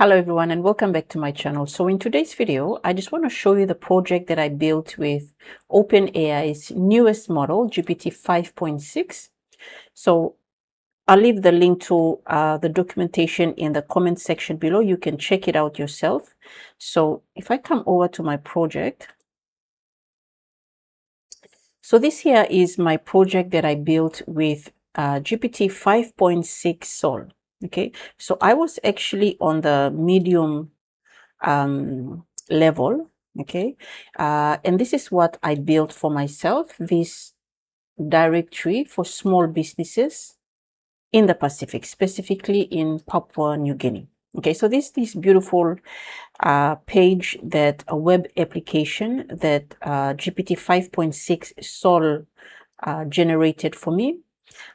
Hello everyone and welcome back to my channel. So in today's video, I just want to show you the project that I built with OpenAI's newest model, GPT 5.6. So I'll leave the link to the documentation in the comment section below. You can check it out yourself. So if I come over to my project, so this here is my project that I built with GPT 5.6 Sol. Okay, so I was actually on the medium level. Okay, and this is what I built for myself, this directory for small businesses in the Pacific, specifically in Papua New Guinea. Okay, so this beautiful page, that a web application that GPT 5.6 Sol generated for me.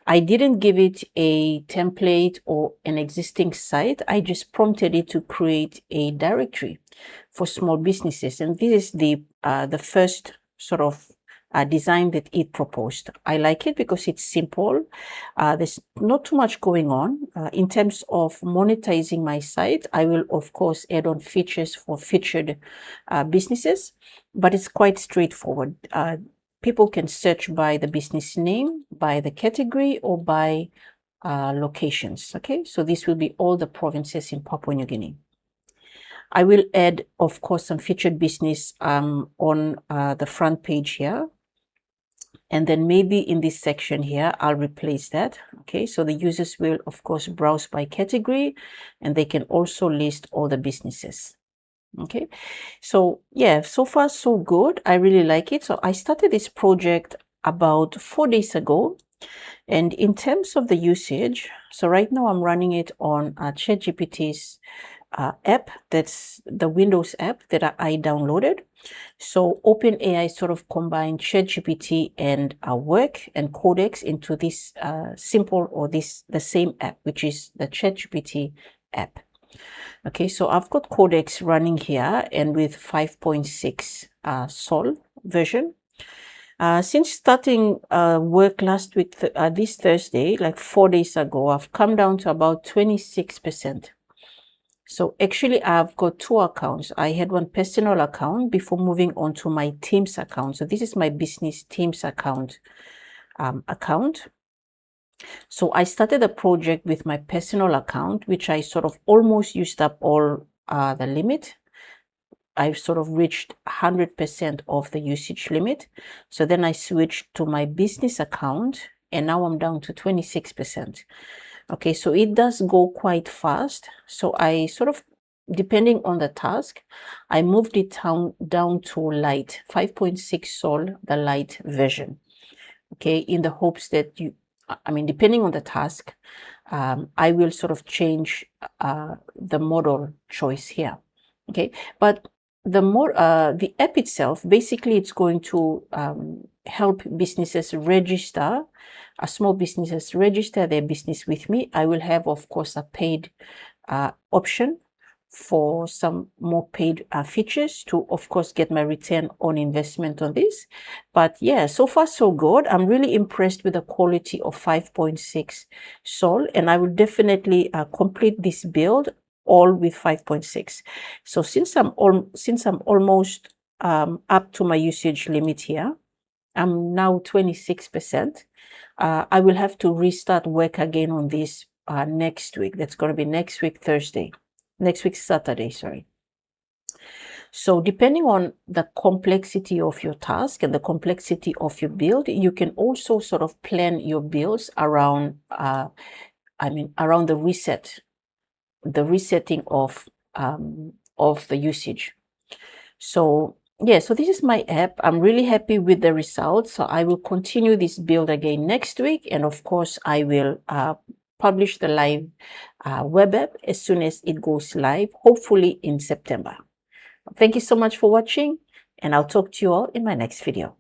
I didn't give it a template or an existing site. I just prompted it to create a directory for small businesses. And this is the first sort of design that it proposed. I like it because it's simple. There's not too much going on. In terms of monetizing my site, I will, of course, add on features for featured businesses, but it's quite straightforward. People can search by the business name, by the category, or by locations. Okay, so this will be all the provinces in Papua New Guinea. I will add, of course, some featured business on the front page here. And then maybe in this section here, I'll replace that. Okay, so the users will, of course, browse by category, and they can also list all the businesses. Okay, so yeah, so far so good. I really like it. So I started this project about 4 days ago. And in terms of the usage, so right now I'm running it on ChatGPT's app. That's the Windows app that I downloaded. So OpenAI sort of combined ChatGPT and Work and Codex into this simple, or the same app, which is the ChatGPT app. Okay, so I've got Codex running here, and with 5.6 Sol version. Since starting work last week, this Thursday, like 4 days ago, I've come down to about 26%. So actually, I've got two accounts. I had one personal account before moving on to my Teams account. So this is my business Teams account. So I started a project with my personal account, which I sort of almost used up all the limit. I've sort of reached 100% of the usage limit. So then I switched to my business account, and now I'm down to 26%. Okay, so it does go quite fast. So I sort of, depending on the task, I moved it down to light, 5.6 Sol, the light version. Okay, in the hopes that depending on the task, I will sort of change the model choice here. Okay, but the app itself, basically it's going to help businesses register, small businesses register their business with me. I will have, of course, a paid option for some more paid features to, of course, get my return on investment on this. But yeah, so far so good. I'm really impressed with the quality of 5.6 Sol, and I will definitely complete this build all with 5.6. So since I'm almost up to my usage limit here, I'm now 26%. I will have to restart work again on this next week. That's going to be next week Saturday, sorry. So depending on the complexity of your task and the complexity of your build, you can also sort of plan your builds around, around the resetting of the usage. So yeah, so this is my app. I'm really happy with the results. So I will continue this build again next week, and of course I will publish the live web app as soon as it goes live, hopefully in September. Thank you so much for watching, and I'll talk to you all in my next video.